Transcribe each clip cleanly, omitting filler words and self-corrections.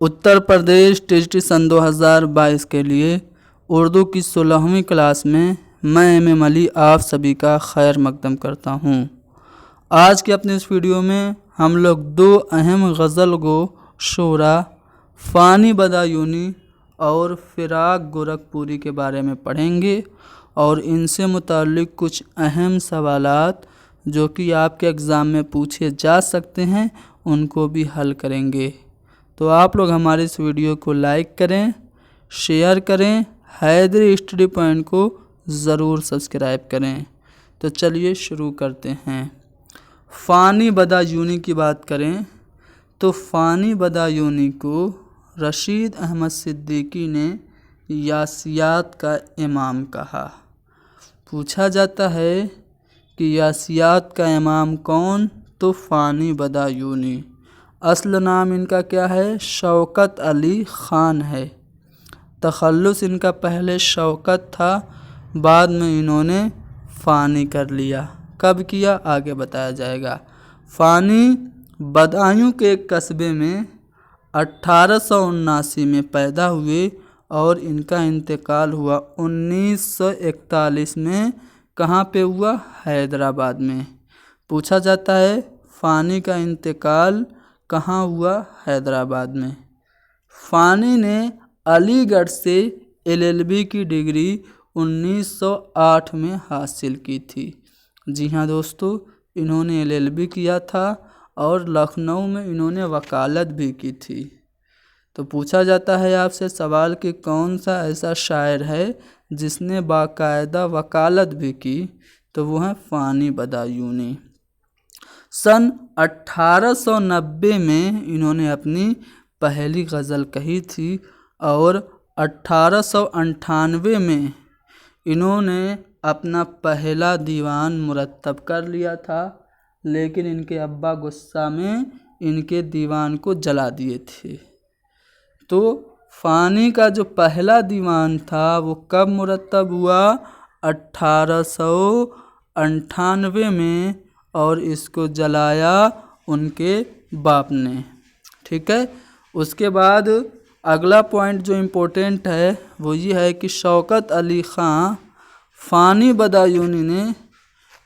Uttar Pradesh TGT सन 2022 के लिए उर्दू की 16वीं क्लास में मैं एम अली आप सभी का खैर मकदम करता हूँ। आज के अपने इस वीडियो में हम लोग दो अहम गज़ल गो शोरा फ़ानी बदायूनी और फ़िराक गोरखपुरी के बारे में पढ़ेंगे और इनसे मुताल्लिक़ कुछ अहम सवालात जो कि आपके एग्ज़ाम में पूछे जा सकते हैं उनको भी हल करेंगे। तो आप लोग हमारे इस वीडियो को लाइक करें, शेयर करें, हैदरी स्टडी पॉइंट को ज़रूर सब्सक्राइब करें। तो चलिए शुरू करते हैं। फ़ानी बदायूनी की बात करें तो फ़ानी बदायूनी को रशीद अहमद सिद्दीकी ने यासियात का इमाम कहा। पूछा जाता है कि यासियात का इमाम कौन, तो फ़ानी बदायूनी। असल नाम इनका क्या है? शौकत अली ख़ान है। तखल्लुस इनका पहले शौकत था, बाद में इन्होंने फ़ानी कर लिया। कब किया आगे बताया जाएगा। फ़ानी बदायूं के एक कस्बे में 1879 में पैदा हुए और इनका इंतकाल हुआ 1941 में। कहाँ पे हुआ? हैदराबाद में। पूछा जाता है फ़ानी का इंतकाल कहाँ हुआ? हैदराबाद में। फ़ानी ने अलीगढ़ से LLB की डिग्री 1908 में हासिल की थी। जी हाँ दोस्तों, इन्होंने LLB किया था और लखनऊ में इन्होंने वकालत भी की थी। तो पूछा जाता है आपसे सवाल कि कौन सा ऐसा शायर है जिसने बाकायदा वकालत भी की, तो वो है फ़ानी बदायूनी। सन 1890 में इन्होंने अपनी पहली गज़ल कही थी और 1898 में इन्होंने अपना पहला दीवान मुरत्तब कर लिया था, लेकिन इनके अब्बा गुस्सा में इनके दीवान को जला दिए थे। तो फ़ानी का जो पहला दीवान था वो कब मुरत्तब हुआ? 1898 में, और इसको जलाया उनके बाप ने। ठीक है। उसके बाद अगला पॉइंट जो इम्पोर्टेंट है वो ये है कि शौकत अली ख़ान फ़ानी बदायूनी ने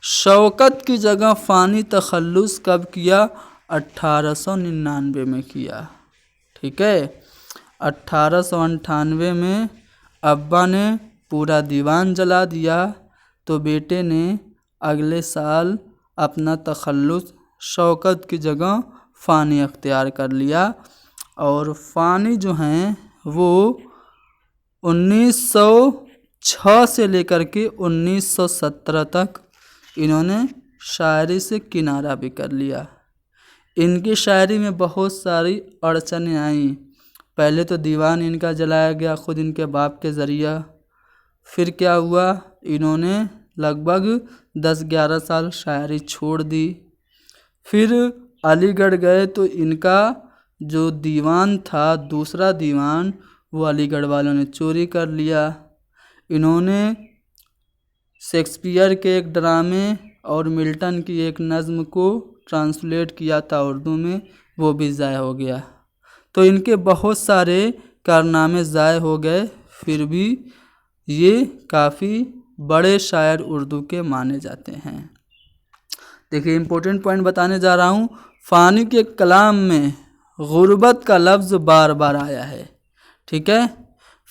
शौकत की जगह फ़ानी तखल्लुस कब किया? 1899 में किया। ठीक है। 1898 में अब्बा ने पूरा दीवान जला दिया, तो बेटे ने अगले साल अपना तखल्लुस शौकत की जगह फ़ानी अख्तियार कर लिया। और फ़ानी जो हैं वो 1906 से लेकर के 1917 तक इन्होंने शायरी से किनारा भी कर लिया। इनकी शायरी में बहुत सारी अड़चनें आईं। पहले तो दीवान इनका जलाया गया खुद इनके बाप के ज़रिया। फिर क्या हुआ? इन्होंने लगभग 10-11 साल शायरी छोड़ दी। फिर अलीगढ़ गए तो इनका जो दीवान था, दूसरा दीवान, वो अलीगढ़ वालों ने चोरी कर लिया। इन्होंने शेक्सपियर के एक ड्रामे और मिल्टन की एक नज़्म को ट्रांसलेट किया था उर्दू में, वो भी ज़ाया हो गया। तो इनके बहुत सारे कारनामे ज़ाया हो गए, फिर भी ये काफ़ी बड़े शायर उर्दू के माने जाते हैं। देखिए इम्पोर्टेंट पॉइंट बताने जा रहा हूँ। फ़ानी के कलाम में गुर्बत का लफ्ज़ बार बार आया है। ठीक है।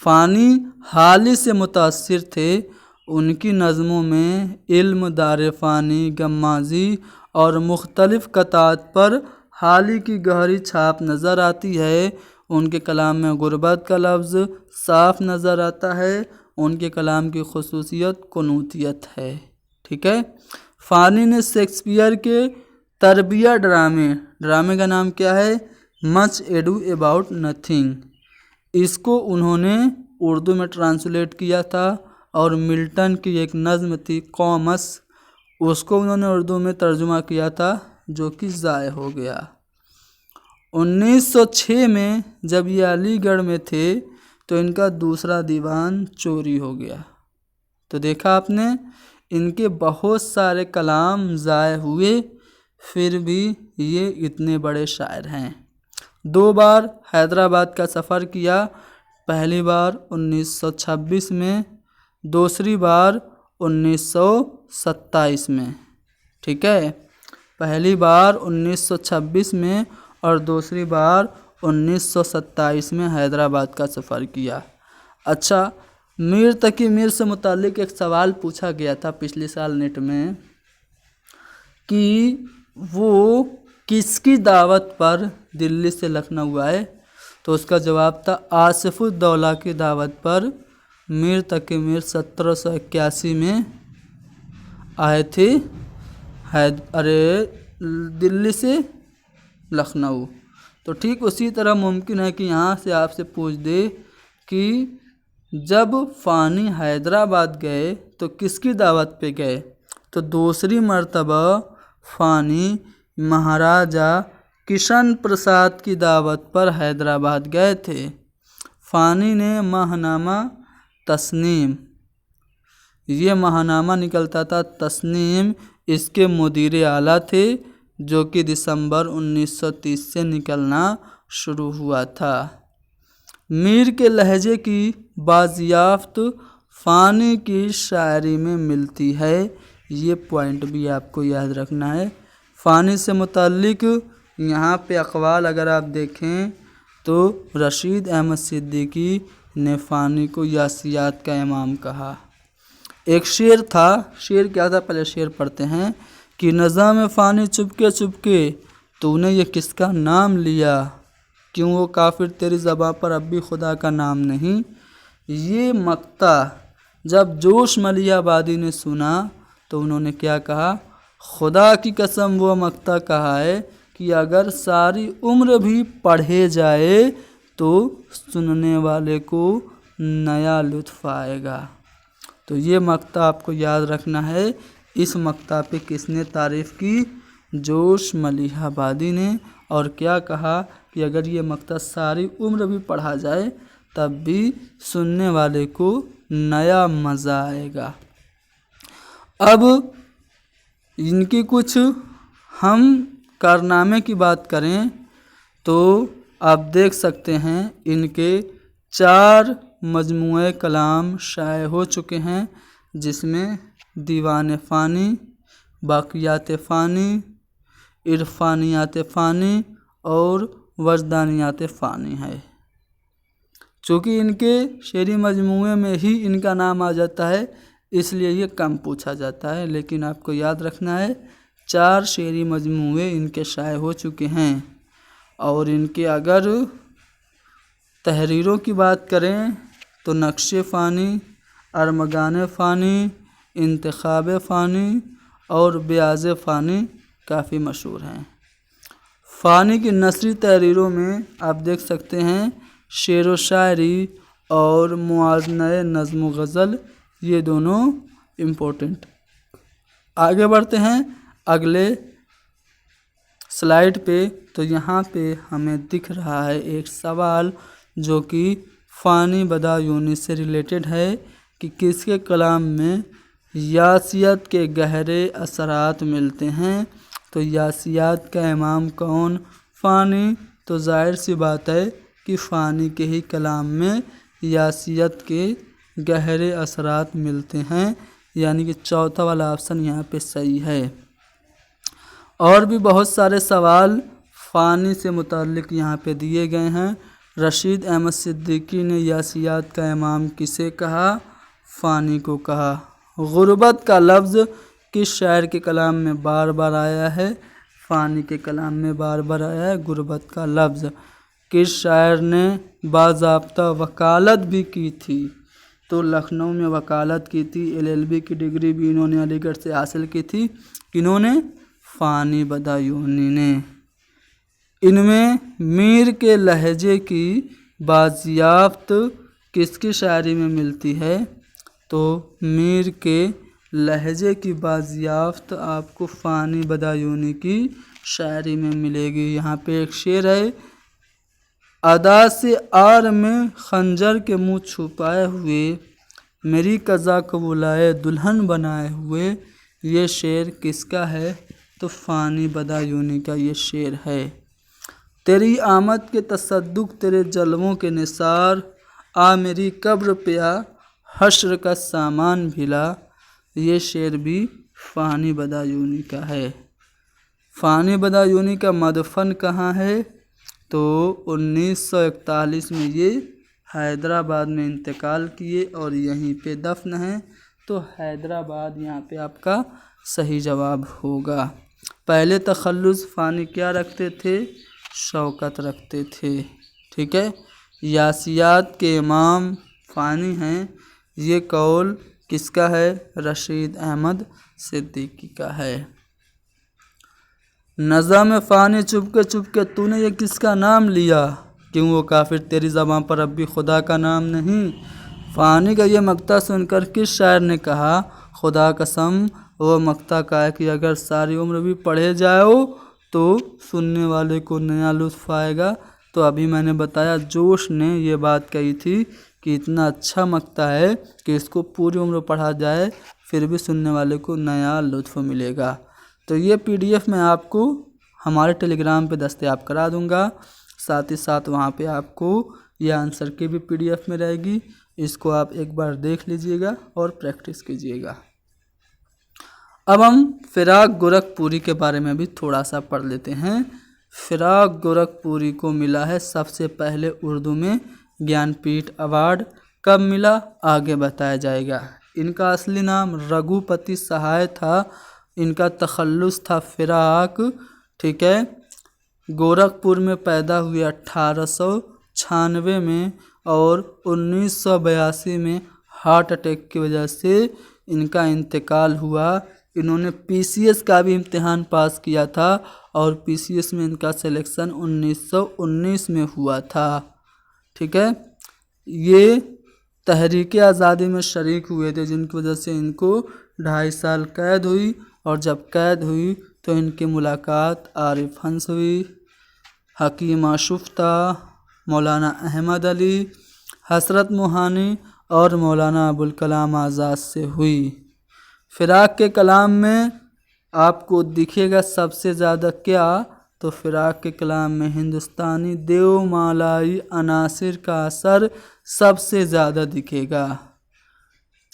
फ़ानी हाली से मुतासिर थे। उनकी नज़मों में इल्म, दार फ़ानी, गम्माज़ी और मुख्तलिफ़ कतात पर हाली की गहरी छाप नज़र आती है। उनके कलाम में गुर्बत का लफ्ज़ साफ नज़र आता है। उनके कलाम की खुसूसियत कुनूतियत है। ठीक है। फ़ानी ने शेक्सपियर के तरबिया ड्रामे का नाम क्या है? Much edu about nothing. इसको उन्होंने उर्दू में ट्रांसलेट किया था। और मिल्टन की एक नज़्म थी कॉमस, उसको उन्होंने उर्दू में तर्जुमा किया था, जो कि ज़ाया हो गया। 1906 में जब ये अलीगढ़ में थे तो इनका दूसरा दीवान चोरी हो गया। तो देखा आपने, इनके बहुत सारे कलाम ज़ाया हुए, फिर भी ये इतने बड़े शायर हैं। 2 بار حیدرآباد کا سفر کیا، پہلی بار 1926 میں، دوسری بار 1927 میں، ٹھیک ہے، پہلی بار 1926 میں اور دوسری بار 1927 میں حیدرآباد کا سفر کیا۔ اچھا، میر تقی میر سے متعلق ایک سوال پوچھا گیا تھا پچھلے سال نیٹ میں کہ وہ کس کی دعوت پر دلی سے لکھنؤ آئے، تو اس کا جواب تھا آصف الدولہ کی دعوت پر میر تقی میر 1781 میں آئے تھے دلی سے لکھنؤ۔ تو ٹھیک اسی طرح ممکن ہے کہ یہاں سے آپ سے پوچھ دے کہ جب فانی حیدرآباد گئے تو کس کی دعوت پہ گئے، تو دوسری مرتبہ فانی مہاراجا کشن پرساد کی دعوت پر حیدرآباد گئے تھے۔ فانی نے ماہنامہ تسنیم، یہ ماہنامہ نکلتا تھا تسنیم، اس کے مدیر اعلیٰ تھے جو کہ دسمبر 1930 سے نکلنا شروع ہوا تھا۔ میر کے لہجے کی بازیافت فانی کی شاعری میں ملتی ہے، یہ پوائنٹ بھی آپ کو یاد رکھنا ہے۔ فانی سے متعلق یہاں پہ اقوال اگر آپ دیکھیں تو رشید احمد صدیقی نے فانی کو یاسیات کا امام کہا۔ ایک شعر تھا، شعر کیا تھا پہلے شعر پڑھتے ہیں کہ نظام فانی چپکے چپکے تو نے یہ کس کا نام لیا، کیوں وہ کافر تیری زباں پر اب بھی خدا کا نام نہیں۔ یہ مقطع جب جوش ملیح آبادی نے سنا تو انہوں نے کیا کہا، خدا کی قسم وہ مقطع کہا ہے کہ اگر ساری عمر بھی پڑھے جائے تو سننے والے کو نیا لطف آئے گا۔ تو یہ مقطع آپ کو یاد رکھنا ہے۔ اس مقطع پہ کس نے تعریف کی؟ جوش ملیح آبادی نے، اور کیا کہا کہ اگر یہ مقطع ساری عمر بھی پڑھا جائے تب بھی سننے والے کو نیا مزہ آئے گا۔ اب ان کی کچھ ہم کارنامے کی بات کریں تو آپ دیکھ سکتے ہیں ان کے 4 مجموعے کلام شائع ہو چکے ہیں، جس میں دیوان فانی، باقیات فانی، عرفانیات فانی اور وجدانیات فانی ہے۔ چونکہ ان کے شعری مجموعے میں ہی ان کا نام آ جاتا ہے اس لیے یہ کم پوچھا جاتا ہے، لیکن آپ کو یاد رکھنا ہے 4 شعری مجموعے ان کے شائع ہو چکے ہیں۔ اور ان کے اگر تحریروں کی بات کریں تو نقش فانی، ارمغان فانی، انتخاب فانی اور بیاض فانی کافی مشہور ہیں۔ فانی کی نثری تحریروں میں آپ دیکھ سکتے ہیں شعر و شاعری اور موازنہ نظم و غزل، یہ دونوں امپورٹنٹ۔ آگے بڑھتے ہیں اگلے سلائیڈ پہ، تو یہاں پہ ہمیں دکھ رہا ہے ایک سوال جو کہ فانی بدایونی سے ریلیٹڈ ہے کہ کس کے کلام میں یاسیات کے گہرے اثرات ملتے ہیں۔ تو یاسیات کا امام کون؟ فانی۔ تو ظاہر سی بات ہے کہ فانی کے ہی کلام میں یاسیات کے گہرے اثرات ملتے ہیں، یعنی کہ چوتھا والا آپشن یہاں پہ صحیح ہے۔ اور بھی بہت سارے سوال فانی سے متعلق یہاں پہ دیے گئے ہیں۔ رشید احمد صدیقی نے یاسیات کا امام کسے کہا؟ فانی کو کہا۔ غربت کا لفظ کس شاعر کے کلام میں بار بار آیا ہے؟ فانی کے کلام میں بار بار آیا ہے غربت کا لفظ۔ کس شاعر نے باضابطہ وکالت بھی کی تھی؟ تو لکھنؤ میں وکالت کی تھی، LLB کی ڈگری بھی انہوں نے علی گڑھ سے حاصل کی تھی۔ انہوں نے فانی بدایونی نے۔ ان میں میر کے لہجے کی بازیافت کس کی شاعری میں ملتی ہے؟ تو میر کے لہجے کی بازیافت آپ کو فانی بدایونی کی شاعری میں ملے گی۔ یہاں پہ ایک شعر ہے، ادا سے آر میں خنجر کے منہ چھپائے ہوئے، میری قضا کو بلائے دلہن بنائے ہوئے۔ یہ شعر کس کا ہے؟ تو فانی بدایونی کا یہ شعر ہے۔ تیری آمد کے تصدق تیرے جلووں کے نثار، آ میری قبر پہ آ حشر کا سامان بھلا۔ یہ شعر بھی فانی بدایونی کا ہے۔ فانی بدایونی کا مدفن کہاں ہے؟ تو 1941 میں یہ حیدرآباد میں انتقال کیے اور یہیں پہ دفن ہیں، تو حیدرآباد یہاں پہ آپ کا صحیح جواب ہوگا۔ پہلے تخلص فانی کیا رکھتے تھے؟ شوکت رکھتے تھے، ٹھیک ہے۔ یاسیات کے امام فانی ہیں، یہ قول کس کا ہے؟ رشید احمد صدیقی کا ہے۔ نظم فانی چپ کے تو نے یہ کس کا نام لیا؟ کیوں وہ کافر تیری زبان پر اب بھی خدا کا نام نہیں؟ فانی کا یہ مقطع سن کر کس شاعر نے کہا خدا قسم وہ مقطع کا ہے کہ اگر ساری عمر بھی پڑھے جاؤ تو سننے والے کو نیا لطف آئے گا۔ تو ابھی میں نے بتایا جوش نے یہ بات کہی تھی کہ اتنا اچھا مقطع ہے کہ اس کو پوری عمر پڑھا جائے پھر بھی سننے والے کو نیا لطف ملے گا۔ تو یہ PDF میں آپ کو ہمارے ٹیلی گرام پہ دستیاب کرا دوں گا، ساتھ ہی ساتھ وہاں پہ آپ کو یہ آنسر کی بھی PDF میں رہے گی، اس کو آپ ایک بار دیکھ لیجئے گا اور پریکٹس کیجئے گا۔ اب ہم فراق گورکھپوری کے بارے میں بھی تھوڑا سا پڑھ لیتے ہیں۔ فراق گورکھپوری کو ملا ہے سب سے پہلے اردو میں گیان پیٹھ ایوارڈ۔ کب ملا آگے بتایا جائے گا۔ ان کا اصلی نام رگھوپتی سہائے تھا، ان کا تخلص تھا فراق، ٹھیک ہے۔ گورکھپور میں پیدا ہوئے 1896 میں اور 1982 میں ہارٹ اٹیک کی وجہ سے ان کا انتقال ہوا۔ انہوں نے PCS کا بھی امتحان پاس کیا تھا اور PCS میں ان کا سلیکشن 1919 میں ہوا تھا، ٹھیک ہے۔ یہ تحریک آزادی میں شریک ہوئے تھے جن کی وجہ سے ان کو 2.5 سال قید ہوئی، اور جب قید ہوئی تو ان کی ملاقات عارف ہنس ہوئی، حکیم آشفتہ، مولانا احمد علی، حسرت موہانی اور مولانا ابوالکلام آزاد سے ہوئی۔ فراق کے کلام میں آپ کو دکھے گا سب سے زیادہ کیا؟ تو فراق کے کلام میں ہندوستانی دیو مالائی عناصر کا اثر سب سے زیادہ دکھے گا۔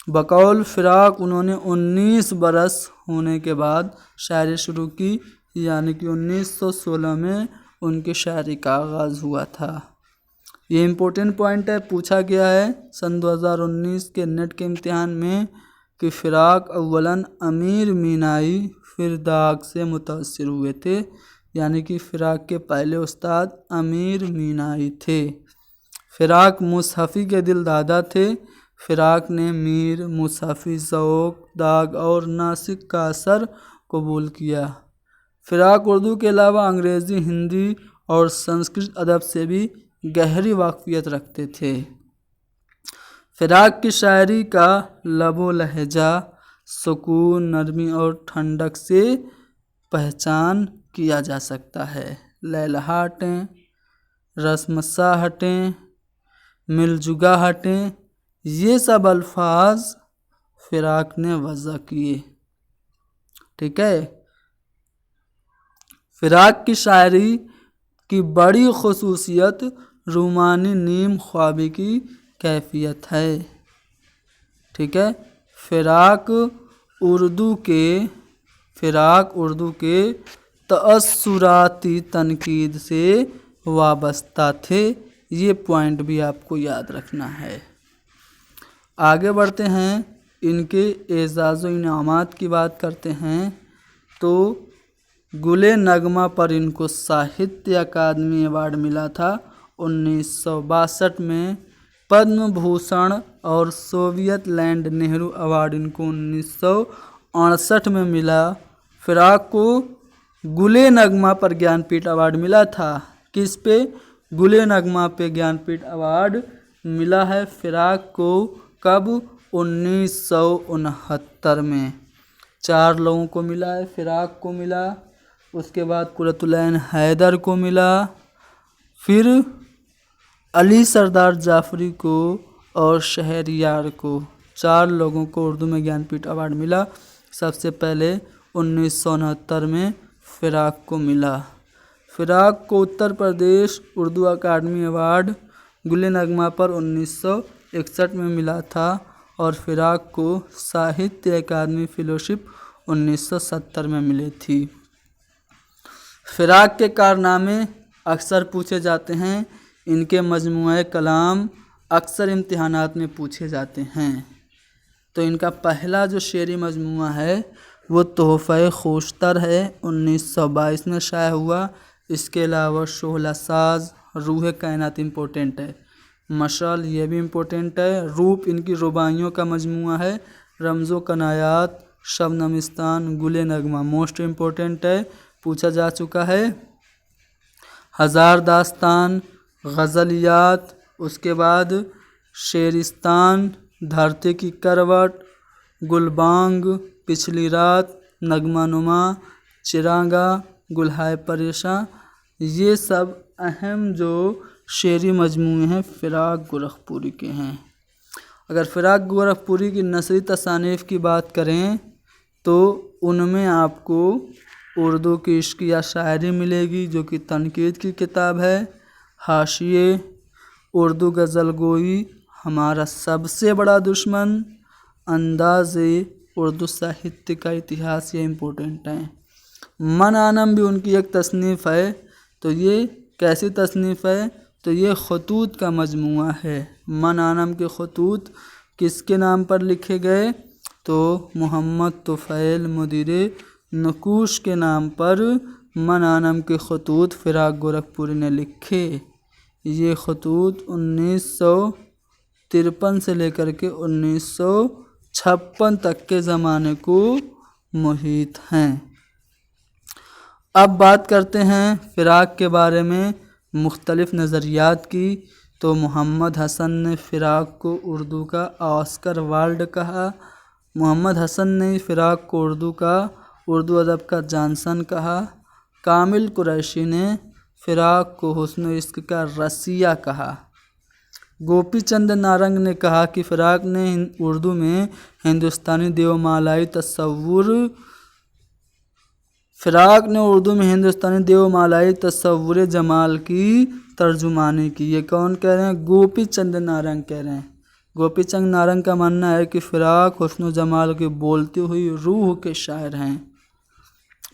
بقول فراق انہوں نے 19 برس ہونے کے بعد شاعری شروع کی، یعنی کہ 1916 میں ان کی شاعری کا آغاز ہوا تھا۔ یہ امپورٹنٹ پوائنٹ ہے، پوچھا گیا ہے سن 2019 کے نیٹ کے امتحان میں کہ فراق اولاً امیر مینائی فرداق سے متاثر ہوئے تھے، یعنی کہ فراق کے پہلے استاد امیر مینائی تھے۔ فراق مصحفی کے دل دادا تھے۔ فراق نے میر، مصحفی، ذوق، داغ اور ناسک کا اثر قبول کیا۔ فراق اردو کے علاوہ انگریزی، ہندی اور سنسکرت ادب سے بھی گہری واقفیت رکھتے تھے۔ فراق کی شاعری کا لب و لہجہ سکون، نرمی اور ٹھنڈک سے پہچان کیا جا سکتا ہے۔ لہلہاٹیں، رسمساہٹیں، مل جگاہٹیں، یہ سب الفاظ فراق نے وضع کیے، ٹھیک ہے۔ فراق کی شاعری کی بڑی خصوصیت رومانی نیم خوابی کی کیفیت ہے، ٹھیک ہے۔ فراق اردو کے تأثراتی تنقید سے وابستہ تھے، یہ پوائنٹ بھی آپ کو یاد رکھنا ہے۔ آگے بڑھتے ہیں، ان کے اعزاز و انعامات کی بات کرتے ہیں تو گل نغمہ پر ان کو ساہتیہ اکادمی ایوارڈ ملا تھا 1962 میں۔ پدم بھوشن اور سوویت لینڈ نہرو ایوارڈ ان کو 1968 میں ملا۔ فراق کو گل نغمہ پر گیان پیٹھ ایوارڈ ملا تھا۔ کس پہ؟ گل نغمہ پہ گیان پیٹھ ایوارڈ ملا ہے فراق کو۔ کب؟ 1969 میں۔ 4 لوگوں کو ملا ہے، فراق کو ملا، اس کے بعد قرۃ العین حیدر کو ملا، پھر علی سردار جعفری کو اور شہریار کو۔ 4 لوگوں کو اردو میں گیان پیٹھ ایوارڈ ملا۔ سب سے پہلے 1969 میں فراق کو ملا۔ फिराक को उत्तर प्रदेश उर्दू अकादमी अवार्ड गुल नगमा पर 1961 में मिला था और फिराक को साहित्य अकादमी फेलोशिप 1970 में मिली थी। फिराक के कारनामे अक्सर पूछे जाते हैं। इनके मजमूए कलाम अक्सर इम्तिहानात में पूछे जाते हैं। तो इनका पहला जो शेरी मजमूआ है वो तोहफ़े खुशतर है, 1922 में शाया हुआ। इसके अलावा शोला साज, रूह कायनात इम्पोर्टेंट है, मशाल ये भी इम्पोर्टेंट है। रूप इनकी रुबाइयों का मजमूआ है। रमज़ो कनायात, शबनमिस्तान, गुले नगमा मोस्ट इम्पोर्टेंट है, पूछा जा चुका है। हज़ार दास्तान, गज़लियात, उसके बाद शेरिस्तान, धरती की करवट, गुलबांग, पिछली रात, नगमा नुमा, चिरागा, गुलहाय परेशां, ये सब अहम जो शेरी मजमूए हैं फिराक गोरखपुरी के हैं। अगर फिराक गोरखपुरी की नसरी तसानीफ़ की बात करें तो उनमें आपको उर्दू की इश्किया शायरी मिलेगी जो कि तनकीद की किताब है। हाशिए, उर्दू गज़ल गोई, हमारा सबसे बड़ा दुश्मन, अंदाज़े उर्दू साहित्य का इतिहास, ये इम्पोर्टेंट है। मन आनम भी उनकी एक तसनीफ़ है। तो ये कैसी तसनीफ़ है? तो ये खतूत का मजमूआ है। मन आनम के खतूत किसके नाम पर लिखे गए? तो मोहम्मद तुफ़ैल मुदीरे नकूश के नाम पर मन आनम के खतूत फिराक गोरखपुरी ने लिखे। ये खतूत 1953 से लेकर के 1956 तक के ज़माने को मुहित हैं। अब बात करते हैं फिराक के बारे में मुख्तलिफ़ नज़रियात की। तो मोहम्मद हसन ने फिराक को उर्दू का ऑस्कर वाल्ड कहा। मोहम्मद हसन ने फिराक को उर्दू अदब का जॉनसन कहा। कामिल कुरैशी ने फिराक को हुस्न इश्क का रसिया कहा। गोपी चंद नारंग ने कहा कि फिराक ने उर्दू में हिंदुस्तानी देवमालाई तस्वुर जमाल की तर्जुमानी की। ये कौन कह रहे हैं? गोपी चंद नारंग कह रहे हैं। गोपी चंद नारंग का मानना है कि फिराक हुस्न जमाल की बोलती हुई रूह के शायर हैं।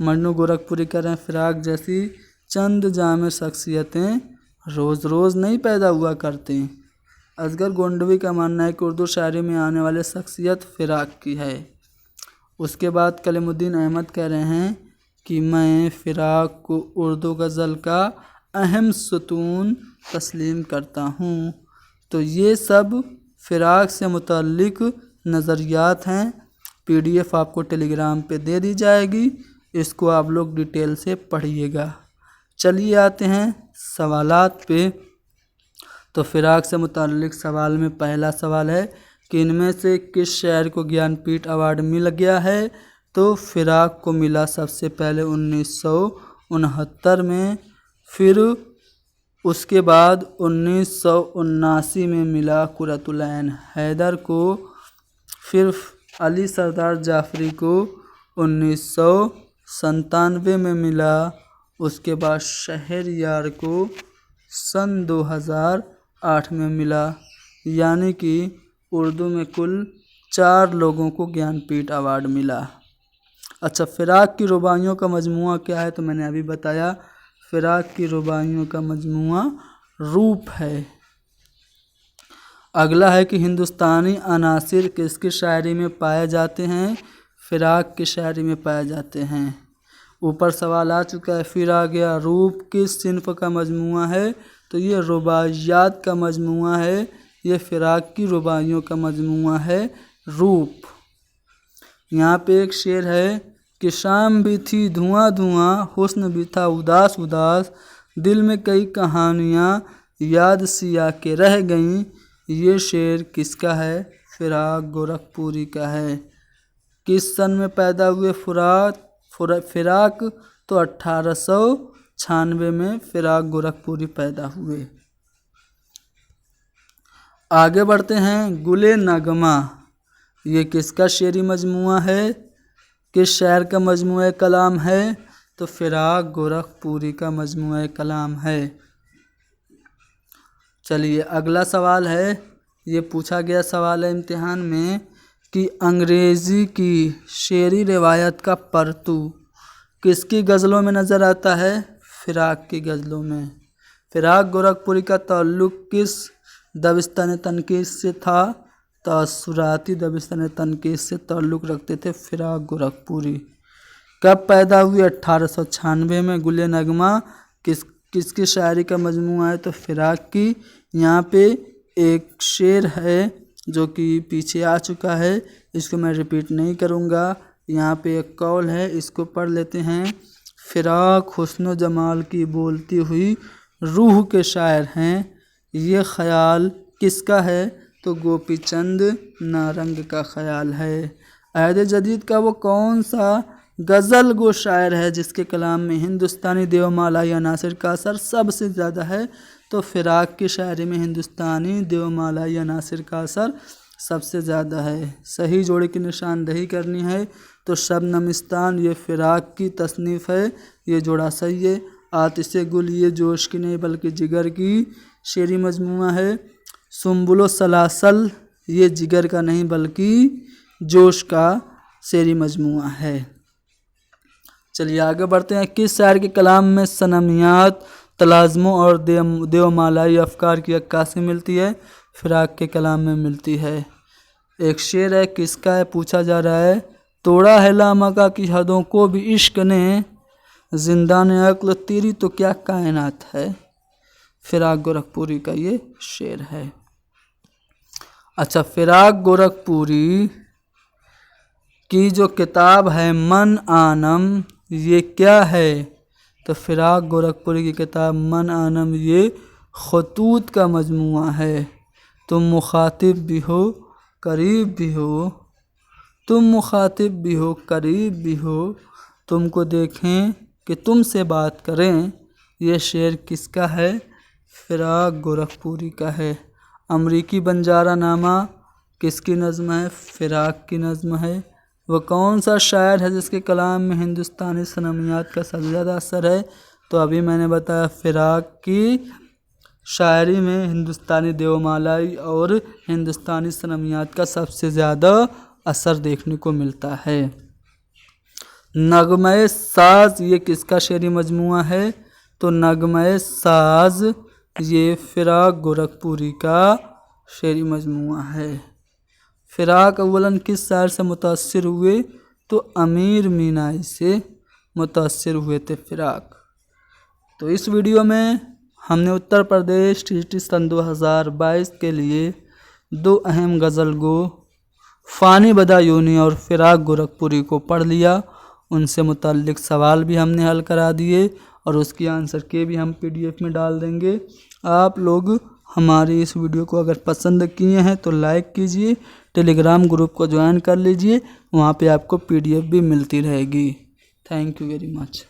मजनू गोरखपुरी कह रहे हैं फिराक जैसी चंद जामे शख्सियतें रोज़ रोज़ नहीं पैदा हुआ करती। असगर गोंडवी का मानना है कि उर्दू शायरी में आने वाले शख्सियत फिराक की है। उसके बाद कलीमुद्दीन अहमद कह रहे हैं कि मैं फिराक को उर्दू गज़ल का अहम सतून तस्लीम करता हूँ। तो ये सब फिराक से मुतल्लिक नज़रियात हैं। PDF आपको टेलीग्राम पे दे दी जाएगी, इसको आप लोग डिटेल से पढ़िएगा। चलिए आते हैं सवालात पे। तो फिराक से मुतल्लिक सवाल में पहला सवाल है कि इनमें से किस शायर को ज्ञानपीठ अवार्ड मिल गया है? तो फिराक को मिला सबसे पहले 1969 में, फिर उसके बाद 1979 में मिला कुरतुल ऐन हैदर को, फिर अली सरदार जाफरी को 1997 में मिला। उसके बाद शहरयार को सन 2008 में मिला। यानी कि उर्दू में कुल 4 लोगों को ज्ञानपीठ अवार्ड मिला। अच्छा, फिराक की रुबाइयों का मजमूआ क्या है? तो मैंने अभी बताया, फिराक की रुबाइयों का मजमूआ रूप है। अगला है कि हिंदुस्तानी अनासिर किसकी शायरी में पाए जाते हैं? फिराक की शायरी में पाए जाते हैं। ऊपर सवाल आ चुका है, फिर आ गया रूप किस सिन्फ का मजमूआ है? तो ये रुबाइयात का मजमूआ है। ये फिराक की रुबाइयों का मजमूआ है रूप। यहाँ पे एक शेर है कि शाम भी थी धुआं धुआं, हुस्न भी था उदास उदास, दिल में कई कहानियाँ याद सिया के रह गईं। ये शेर किसका है? फिराक गोरखपुरी का है। किस सन में पैदा हुए फिराक? तो 1896 में फिराक गोरखपुरी पैदा हुए। आगे बढ़ते हैं, गुले नगमा ये किसका शेरी मजमूआ है? किस शायर का मजमूआ कलाम है? तो फिराक गोरखपुरी का मजमूआ कलाम है। चलिए अगला सवाल है, ये पूछा गया सवाल है इम्तिहान में कि अंग्रेज़ी की शेरी रिवायत का परतू किसकी गज़लों में नज़र आता है? फिराक की गज़लों में। फिराक गोरखपुरी का ताल्लुक़ किस दबिस्तान तनकीद से था? तासुराती दबिस्तान तनकीद से ताल्लुक़ रखते थे फिराक गोरखपुरी। कब पैदा हुई? 1896 में। गुल नगमा किसकी शायरी का मजमूआ है? तो फिराक की। यहाँ पे एक शेर है जो कि पीछे आ चुका है, इसको मैं रिपीट नहीं करूँगा। यहाँ पे एक कौल है, इसको पढ़ लेते हैं। फिराक हुस्न जमाल की बोलती हुई रूह के शायर हैं, ये ख्याल किसका है? तो गोपी चंद नारंग का ख्याल है। अहद जदीद का वो कौन सा गज़ल गो शायर है जिसके कलाम में हिंदुस्तानी देवमाला या नासिर का असर सबसे ज़्यादा है? तो फिराक की शायरी में हिंदुस्तानी देवमाला या नासिर का असर सबसे ज़्यादा है। सही जोड़े की निशानदही करनी है तो शबनमिस्तान ये फिराक की तसनीफ़ है, ये जोड़ा सही है। आतिशे गुल ये जोश की नहीं बल्कि जिगर की शेरी मजमूआ है। सुम्बुलो सलासल ये जिगर का नहीं बल्कि जोश का शेरी मजमूआ है। चलिए आगे बढ़ते हैं। किस शायर के कलाम में सनमियात, तलाज़मों और देवमालाई अफ़कार की अक्कासी मिलती है? फिराक के कलाम में मिलती है। एक शेर है, किसका है पूछा जा रहा है। तोड़ा है लामका की हदों को भी इश्क ने, जिंदान अक्ल तेरी तो क्या कायनात है। फिराक गोरखपुरी का ये शेर है। अच्छा, फिराक गोरखपुरी की जो किताब है मन आनम, ये क्या है? तो फिराक गोरखपुरी की किताब मन आनम ये खतूत का मजमूआ है। तुम मुखातिब भी हो करीब भी हो, तुम मुखातिब भी हो करीब भी हो, तुमको देखें कि तुमसे बात करें, ये शेर किसका है? फिराक गोरखपुरी का है। अमरीकी बंजारा नामा किसकी नज़्म है? फिराक की नज़्म है। वह कौन सा शायर है जिसके कलाम में हिंदुस्तानी सनमियात का सबसे ज़्यादा असर है? तो अभी मैंने बताया फिराक की शायरी में हिंदुस्तानी देवमालाई और हिंदुस्तानी सनमियात का सबसे ज़्यादा असर देखने को मिलता है। नगमे साज ये किसका शेरी मजमूआ है? तो नगमे साज ये फिराक गोरखपुरी का शेरी मजमूआ है। फिराक अव्वलन किस शायर से मुतासिर हुए? तो अमीर मीनाई से मुतासिर हुए थे फिराक। तो इस वीडियो में हमने उत्तर प्रदेश टीजीटी सन 2022 के लिए 2 अहम गज़ल गो फ़ानी बदायूनी और फिराक गोरखपुरी को पढ़ लिया। उनसे मुताल्लिक़ सवाल भी हमने हल करा दिए और उसकी आंसर के भी हम PDF में डाल देंगे। आप लोग हमारी इस वीडियो को अगर पसंद किए हैं तो लाइक कीजिए, टेलीग्राम ग्रुप को ज्वाइन कर लीजिए, वहाँ पे आपको PDF भी मिलती रहेगी। Thank you very much.